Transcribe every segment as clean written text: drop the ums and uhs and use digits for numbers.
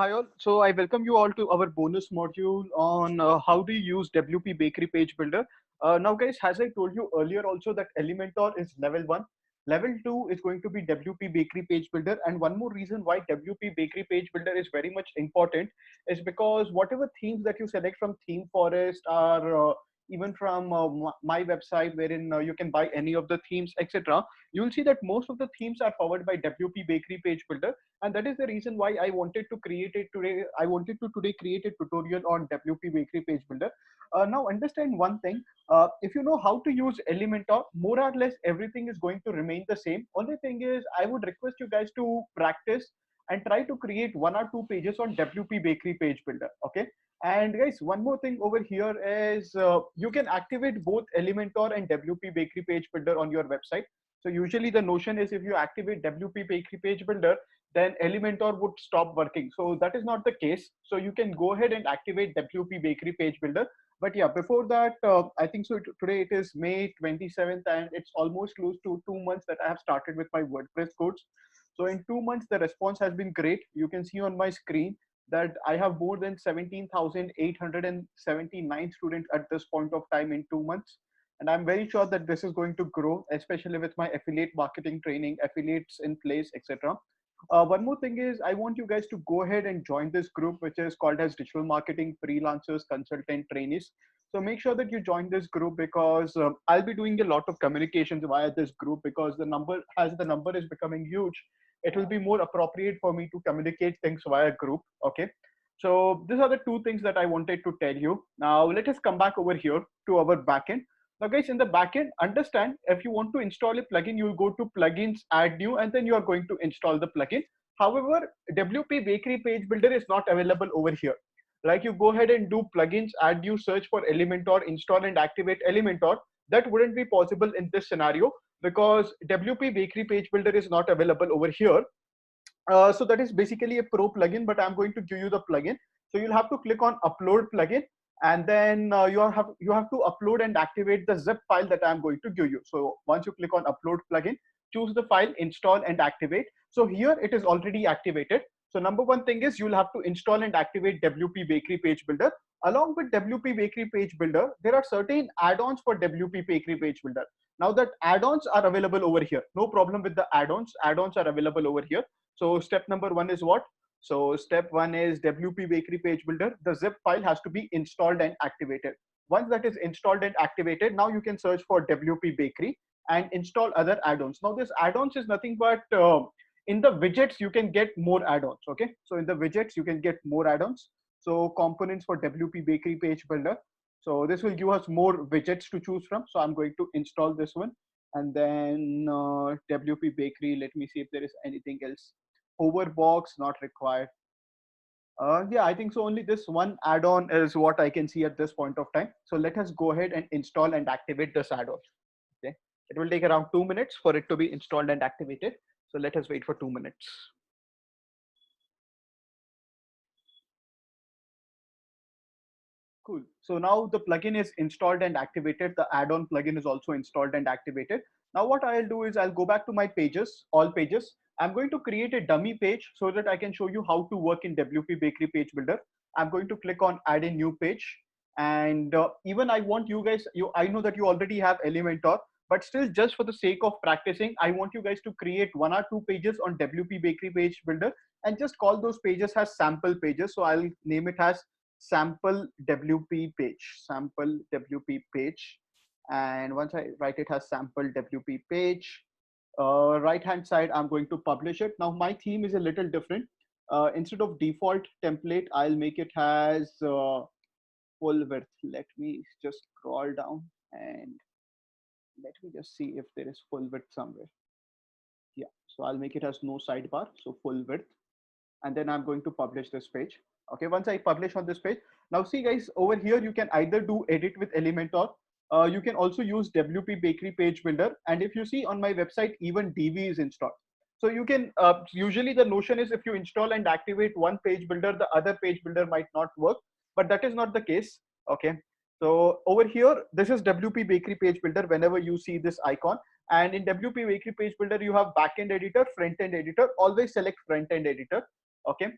Hi all. So I welcome you all to our bonus module on how to use WP Bakery Page Builder. Now guys, as I told you earlier also that Elementor is level 1. Level 2 is going to be WP Bakery Page Builder. And one more reason why WP Bakery Page Builder is very much important is because whatever themes that you select from Theme Forest are even from my website wherein you can buy any of the themes, etc. You'll see that most of the themes are powered by WP Bakery Page Builder, and that is the reason why I wanted to create it today. I wanted to today create a tutorial on WP Bakery Page Builder. Now understand one thing. If you know how to use Elementor, more or less everything is going to remain the same. Only thing is I would request you guys to practice and try to create 1 or 2 pages on WP Bakery Page Builder. Okay. And guys, one more thing over here is you can activate both Elementor and WP Bakery Page Builder on your website. So usually the notion is if you activate WP Bakery Page Builder, then Elementor would stop working. So that is not the case. So you can go ahead and activate WP Bakery Page Builder. But yeah, before that, I think so. Today it is May 27th, and it's almost close to 2 months that I have started with my WordPress codes. So in 2 months, the response has been great. You can see on my screen that I have more than 17,879 students at this point of time in 2 months. And I'm very sure that this is going to grow, especially with my affiliate marketing training, affiliates in place, etc. One more thing is I want you guys to go ahead and join this group, which is called as Digital Marketing Freelancers Consultant Trainees. So make sure that you join this group because I'll be doing a lot of communications via this group because the number is becoming huge. It will be more appropriate for me to communicate things via group. Okay. So these are the two things that I wanted to tell you. Now let us come back over here to our backend. Now guys, in the backend, understand if you want to install a plugin, you will go to plugins, add new, and then you are going to install the plugin. However, WP Bakery Page Builder is not available over here. Like you go ahead and do plugins, add new, search for Elementor, install and activate Elementor. That wouldn't be possible in this scenario because WP Bakery Page Builder is not available over here. So that is basically a pro plugin, but I'm going to give you the plugin. So you'll have to click on upload plugin, and then you have to upload and activate the zip file that I'm going to give you. So once you click on upload plugin, choose the file, install and activate. So here it is already activated. So number one thing is you'll have to install and activate WP Bakery Page Builder. Along with WP Bakery Page Builder, there are certain add-ons for WP Bakery Page Builder. Now that add-ons are available over here. No problem with the add-ons. Add-ons are available over here. So step number one is what? So step one is WP Bakery Page Builder. The zip file has to be installed and activated. Once that is installed and activated, now you can search for WP Bakery and install other add-ons. Now this add-ons is nothing but in the widgets, you can get more add-ons. Okay. So in the widgets, you can get more add-ons. So components for WP Bakery Page Builder. So this will give us more widgets to choose from. So I'm going to install this one. And then WP Bakery, let me see if there is anything else. Hoverbox not required. Yeah, I think so. Only this one add-on is what I can see at this point of time. So let us go ahead and install and activate this add-on. Okay, it will take around 2 minutes for it to be installed and activated. So let us wait for 2 minutes. Cool. So now the plugin is installed and activated. The add-on plugin is also installed and activated. Now what I'll do is I'll go back to my pages, all pages. I'm going to create a dummy page so that I can show you how to work in WP Bakery Page Builder. I'm going to click on add a new page. And even I want you guys, I know that you already have Elementor, but still just for the sake of practicing, I want you guys to create 1 or 2 pages on WP Bakery Page Builder and just call those pages as sample pages. So I'll name it as sample WP page. And once I write it as sample WP page, right hand side, I'm going to publish it. Now my theme is a little different. Instead of default template, I'll make it as full width. Let me just scroll down and let me just see if there is full width somewhere. Yeah, so I'll make it as no sidebar, so full width. And then I'm going to publish this page. Okay, once I publish on this page, now see guys, over here you can either do edit with Elementor. You can also use WP Bakery Page Builder. And if you see on my website, even DV is installed. So you can, usually the notion is if you install and activate one page builder, the other page builder might not work, but that is not the case. Okay. So over here, this is WP Bakery Page Builder whenever you see this icon. And in WP Bakery Page Builder, you have backend editor, front end editor. Always select front end editor. Okay.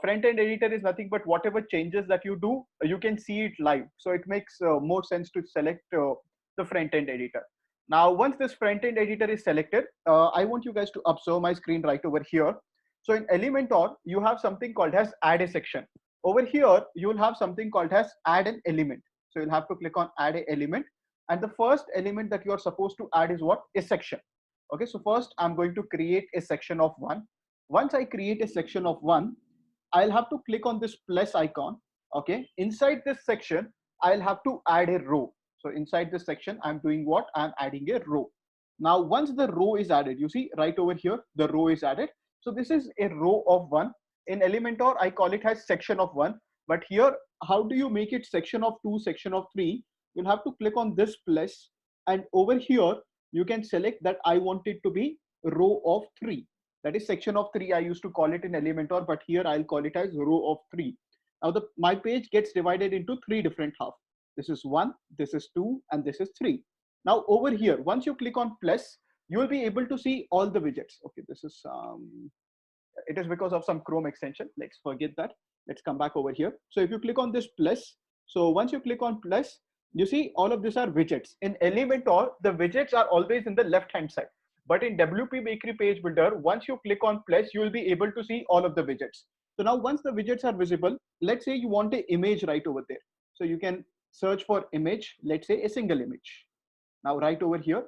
Front end editor is nothing but whatever changes that you do, you can see it live. So it makes more sense to select the front end editor. Now, once this front end editor is selected, I want you guys to observe my screen right over here. So in Elementor, you have something called as add a section. Over here, you will have something called as add an element. So you'll have to click on add a element. And the first element that you are supposed to add is what? A section. Okay, so first I'm going to create a section of one. Once I create a section of one, I'll have to click on this plus icon. Okay, inside this section, I'll have to add a row. So inside this section, I'm doing what? I'm adding a row. Now, once the row is added, you see right over here, the row is added. So this is a row of one. In Elementor, I call it as section of one. But here, how do you make it section of two, section of three? You'll have to click on this plus, and over here, you can select that I want it to be row of three. That is section of three. I used to call it in Elementor, but here I'll call it as row of three. Now my page gets divided into three different halves. This is one, this is two, and this is three. Now over here, once you click on plus, you will be able to see all the widgets. Okay, this is it is because of some Chrome extension. Let's forget that. Let's come back over here. So if you click on this plus, so once you click on plus, you see all of these are widgets. In Elementor, the widgets are always in the left hand side. But in WP Bakery Page Builder, once you click on plus, you will be able to see all of the widgets. So now once the widgets are visible, let's say you want an image right over there. So you can search for image, let's say a single image. Now right over here,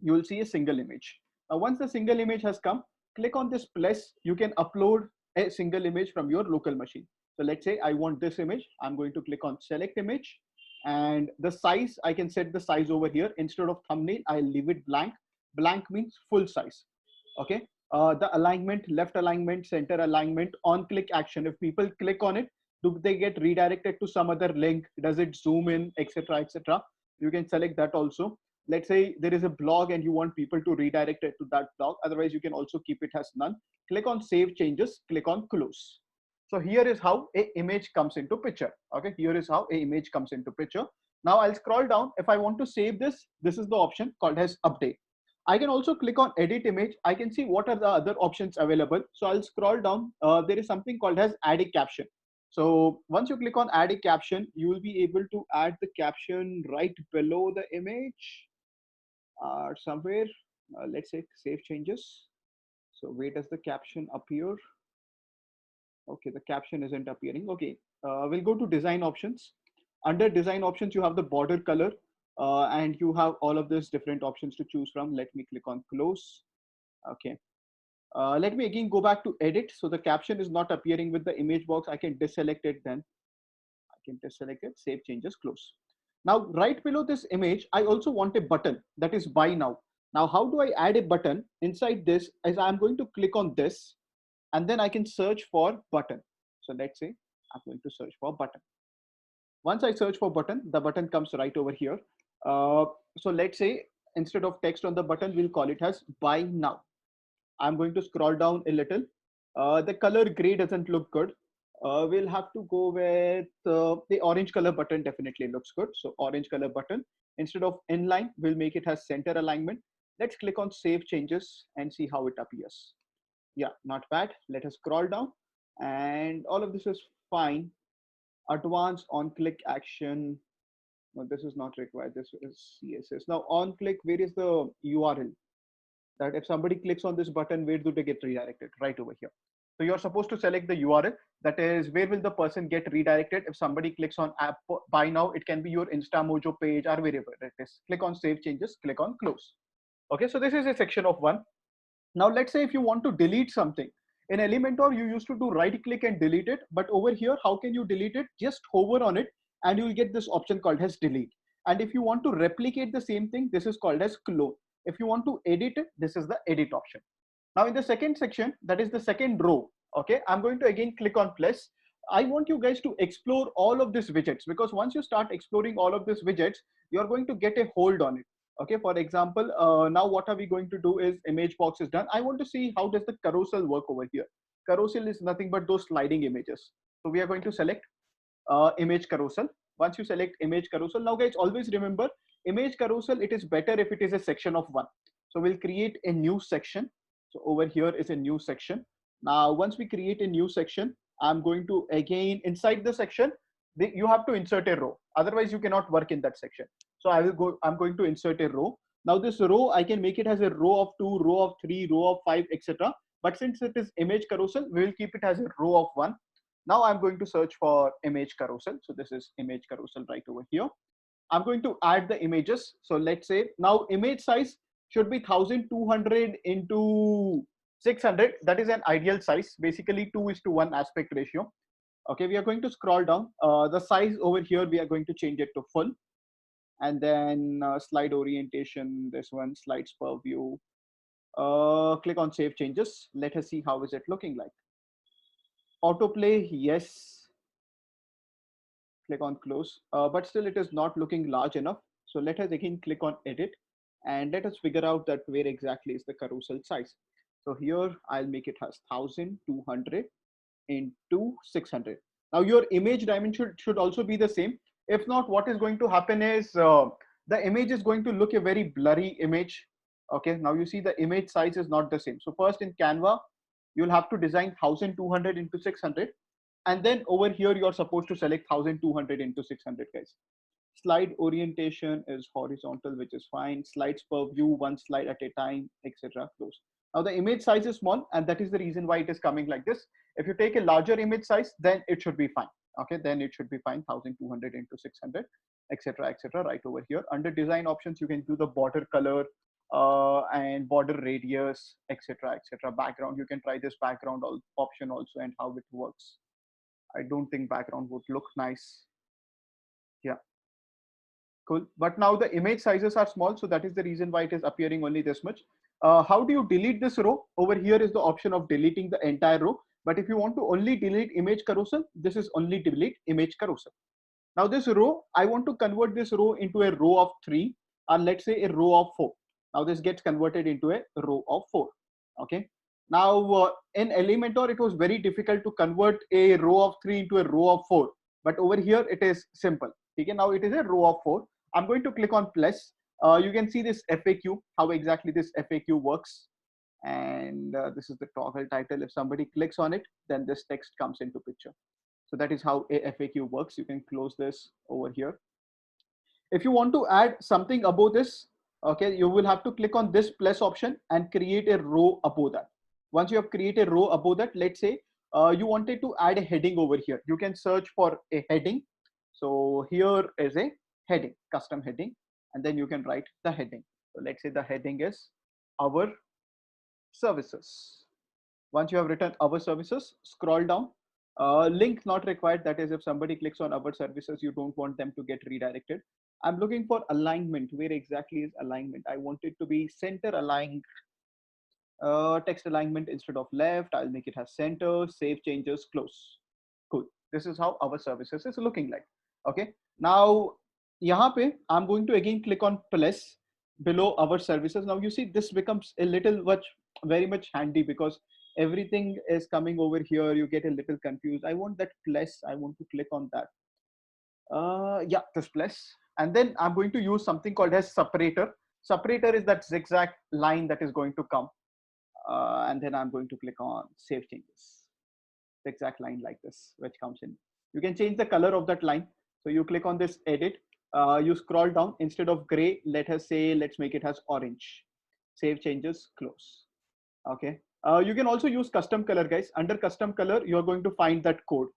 you will see a single image. Now once the single image has come, click on this plus, you can upload a single image from your local machine. So let's say I want this image. I'm going to click on select image, and the size, I can set the size over here. Instead of thumbnail, I'll leave it blank. Blank means full size. Okay. The alignment, left alignment, center alignment, on click action. If people click on it, do they get redirected to some other link? Does it zoom in, etc., etc.? You can select that also. Let's say there is a blog and you want people to redirect it to that blog. Otherwise, you can also keep it as none. Click on save changes, click on close. So here is how a image comes into picture. Okay, here is how a image comes into picture. Now I'll scroll down. If I want to save this, this is the option called as update. I can also click on edit image. I can see what are the other options available. So I'll scroll down. There is something called as add a caption. So once you click on add a caption, you will be able to add the caption right below the image somewhere. Let's say save changes. So where does the caption appear? Okay, the caption isn't appearing. Okay, we'll go to design options. Under design options, you have the border color. And you have all of these different options to choose from. Let me click on close. Okay. Let me again go back to edit. So the caption is not appearing with the image box. I can deselect it then. I can deselect it, save changes, close. Now, right below this image, I also want a button that is buy now. Now, how do I add a button inside this? As I'm going to click on this, and then I can search for button. So let's say I'm going to search for button. Once I search for button, the button comes right over here. So let's say instead of text on the button, we'll call it as buy now. I'm going to scroll down a little. The color gray doesn't look good. We'll have to go with the orange color button. Definitely looks good. So orange color button. Instead of inline, we'll make it as center alignment. Let's click on save changes and see how it appears. Yeah, not bad. Let us scroll down, and all of this is fine. Advanced on click action. No, this is not required. This is CSS. Now on click, where is the URL? That if somebody clicks on this button, where do they get redirected? Right over here. So you're supposed to select the URL. That is, where will the person get redirected? If somebody clicks on app buy now, it can be your InstaMojo page or wherever it is. Click on save changes, click on close. Okay, so this is a section of one. Now let's say if you want to delete something. In Elementor, you used to do right click and delete it. But over here, how can you delete it? Just hover on it and you will get this option called as delete. And if you want to replicate the same thing, this is called as clone. If you want to edit it, this is the edit option. Now in the second section, that is the second row. Okay, I'm going to again click on plus. I want you guys to explore all of these widgets, because once you start exploring all of these widgets, you're going to get a hold on it. Okay, for example, now what are we going to do is image box is done. I want to see how does the carousel work over here. Carousel is nothing but those sliding images. So we are going to select image carousel. Once you select image carousel, now guys, always remember image carousel, it is better if it is a section of one. So we'll create a new section. So over here is a new section. Now, once we create a new section, I'm going to again inside the section, you have to insert a row. Otherwise, you cannot work in that section. So I'm going to insert a row. Now this row, I can make it as a row of 2, row of 3, row of 5, etc. But since it is image carousel, we will keep it as a row of 1. Now I'm going to search for image carousel. So this is image carousel right over here. I'm going to add the images. So let's say now image size should be 1200 into 600. That is an ideal size, basically 2:1 aspect ratio. Okay, we are going to scroll down. The size over here, we are going to change it to full. And then slide orientation, this one, slides per view. Click on save changes. Let us see how is it looking like. Autoplay, yes. Click on close, but still it is not looking large enough. So let us again click on edit and let us figure out that where exactly is the carousel size. So here I'll make it as 1200 into 600. Now your image dimension should also be the same. If not, what is going to happen is the image is going to look a very blurry image. Okay, now you see the image size is not the same. So first in Canva, you'll have to design 1200 into 600. And then over here, you're supposed to select 1200 into 600, guys. Slide orientation is horizontal, which is fine. Slides per view, one slide at a time, etc. Close. Now the image size is small, and that is the reason why it is coming like this. If you take a larger image size, then it should be fine. Okay, then it should be fine. 1200 into 600, etc., etc. Right over here. Under design options, you can do the border color and border radius, etc., etc. Background, you can try this background option also and how it works. I don't think background would look nice. Yeah, cool. But now the image sizes are small, so that is the reason why it is appearing only this much. How do you delete this row? Over here is the option of deleting the entire row. But if you want to only delete image carousel, this is only delete image carousel. Now this row, I want to convert this row into a row of 3, or let's say a row of 4. Now this gets converted into a row of 4. Okay. Now in Elementor, it was very difficult to convert a row of 3 into a row of 4. But over here, it is simple. Okay, now it is a row of 4. I'm going to click on plus. You can see this FAQ, how exactly this FAQ works. And this is the toggle title. If somebody clicks on it, then this text comes into picture. So that is how a FAQ works. You can close this over here. If you want to add something above this, okay, you will have to click on this plus option and create a row above that. Once you have created a row above that, let's say you wanted to add a heading over here. You can search for a heading. So here is a heading, custom heading, and then you can write the heading. So let's say the heading is our services. Once you have written our services, scroll down. Link not required. That is, if somebody clicks on our services, you don't want them to get redirected. I'm looking for alignment. Where exactly is alignment? I want it to be center aligned. Text alignment instead of left. I'll make it as center. Save changes, close. Cool. This is how our services is looking like. Okay. Now, यहाँ पे I'm going to again click on plus below our services. Now you see this becomes a little very much handy because everything is coming over here. You get a little confused. I want that plus. I want to click on that. Yeah, this plus. And then I'm going to use something called as separator. Separator is that zigzag line that is going to come. And then I'm going to click on save changes. Zigzag line like this, which comes in. You can change the color of that line. So you click on this edit. You scroll down. Instead of gray, let us say, let's make it as orange. Save changes, close. Okay. You can also use custom color, guys. Under custom color, you're going to find that code.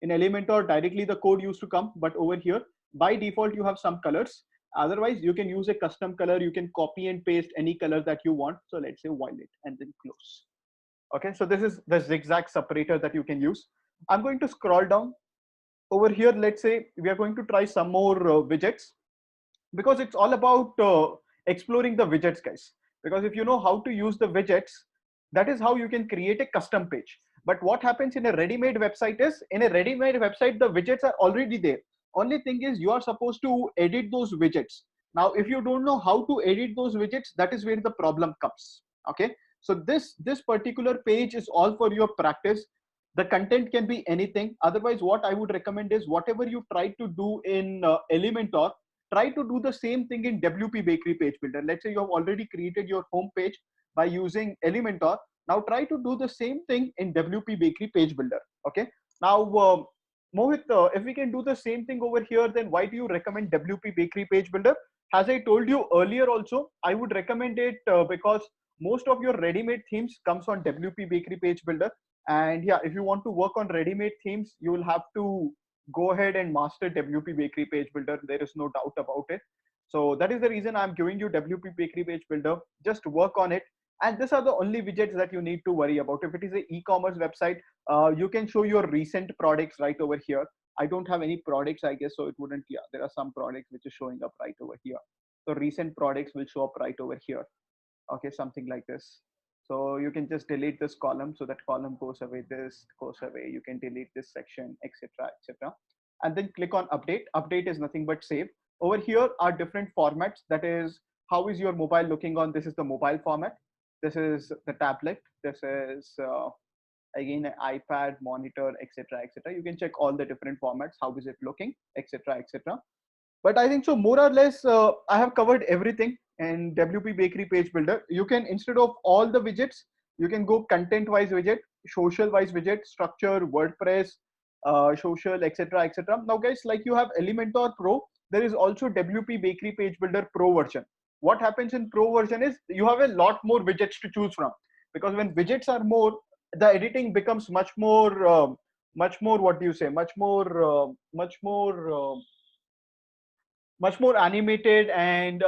In Elementor, directly the code used to come, but over here, by default, you have some colors. Otherwise, you can use a custom color. You can copy and paste any color that you want. So let's say violet and then close. Okay, so this is the zigzag separator that you can use. I'm going to scroll down. Over here, let's say we are going to try some more widgets because it's all about exploring the widgets, guys. Because if you know how to use the widgets, that is how you can create a custom page. But what happens in a ready-made website is, in a ready-made website, the widgets are already there. Only thing is you are supposed to edit those widgets. Now, if you don't know how to edit those widgets, that is where the problem comes. Okay. So this particular page is all for your practice. The content can be anything. Otherwise, what I would recommend is whatever you try to do in Elementor, try to do the same thing in WP Bakery Page Builder. Let's say you have already created your home page by using Elementor. Now try to do the same thing in WP Bakery Page Builder. Okay. Now, Mohit, if we can do the same thing over here, then why do you recommend WP Bakery Page Builder? As I told you earlier also, I would recommend it because most of your ready-made themes comes on WP Bakery Page Builder. And yeah, if you want to work on ready-made themes, you will have to go ahead and master WP Bakery Page Builder. There is no doubt about it. So that is the reason I'm giving you WP Bakery Page Builder. Just work on it. And these are the only widgets that you need to worry about. If it is an e-commerce website, you can show your recent products right over here. I don't have any products, I guess, so it wouldn't. Yeah, there are some products which is showing up right over here. So recent products will show up right over here. Okay, something like this. So you can just delete this column, so that column goes away, this goes away. You can delete this section, etc., etc. And then click on update. Update is nothing but save. Over here are different formats. That is, how is your mobile looking on? This is the mobile format. This is the tablet. This is again an iPad, monitor, etc., etc. You can check all the different formats. How is it looking, etc., etc. But I think so more or less I have covered everything in WP Bakery Page Builder. You can, instead of all the widgets, you can go content wise widget, social wise widget, structure, WordPress, social, etc., etc. Now guys, like you have Elementor Pro, there is also WP Bakery Page Builder Pro version. What happens in Pro version is you have a lot more widgets to choose from, because when widgets are more, the editing becomes much more, what do you say, much more animated. And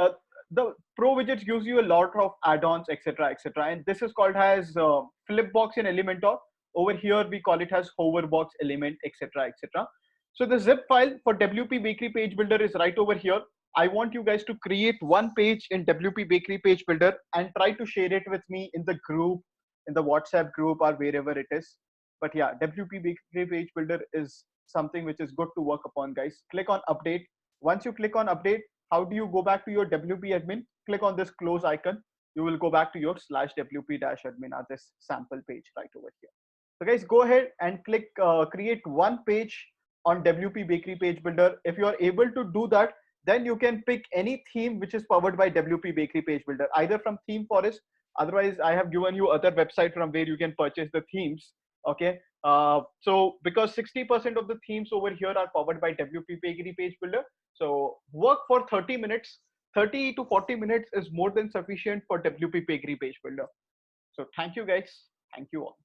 the Pro widgets gives you a lot of add-ons, etc., etc. And this is called as Flipbox in Elementor. Over here we call it as Hoverbox element, etc., etc. So the zip file for WP Bakery Page Builder is right over here. I want you guys to create one page in WP Bakery Page Builder and try to share it with me in the group, in the WhatsApp group, or wherever it is. But yeah, WP Bakery Page Builder is something which is good to work upon, guys. Click on update. Once you click on update, how do you go back to your WP admin? Click on this close icon. You will go back to your /WP-admin at this sample page right over here. So guys, go ahead and click create one page on WP Bakery Page Builder. If you are able to do that, then you can pick any theme which is powered by WP Bakery Page Builder, either from Theme Forest. Otherwise, I have given you other website from where you can purchase the themes. Okay. So because 60% of the themes over here are powered by WP Bakery Page Builder. So work for 30 minutes. 30 to 40 minutes is more than sufficient for WP Bakery Page Builder. So thank you guys. Thank you all.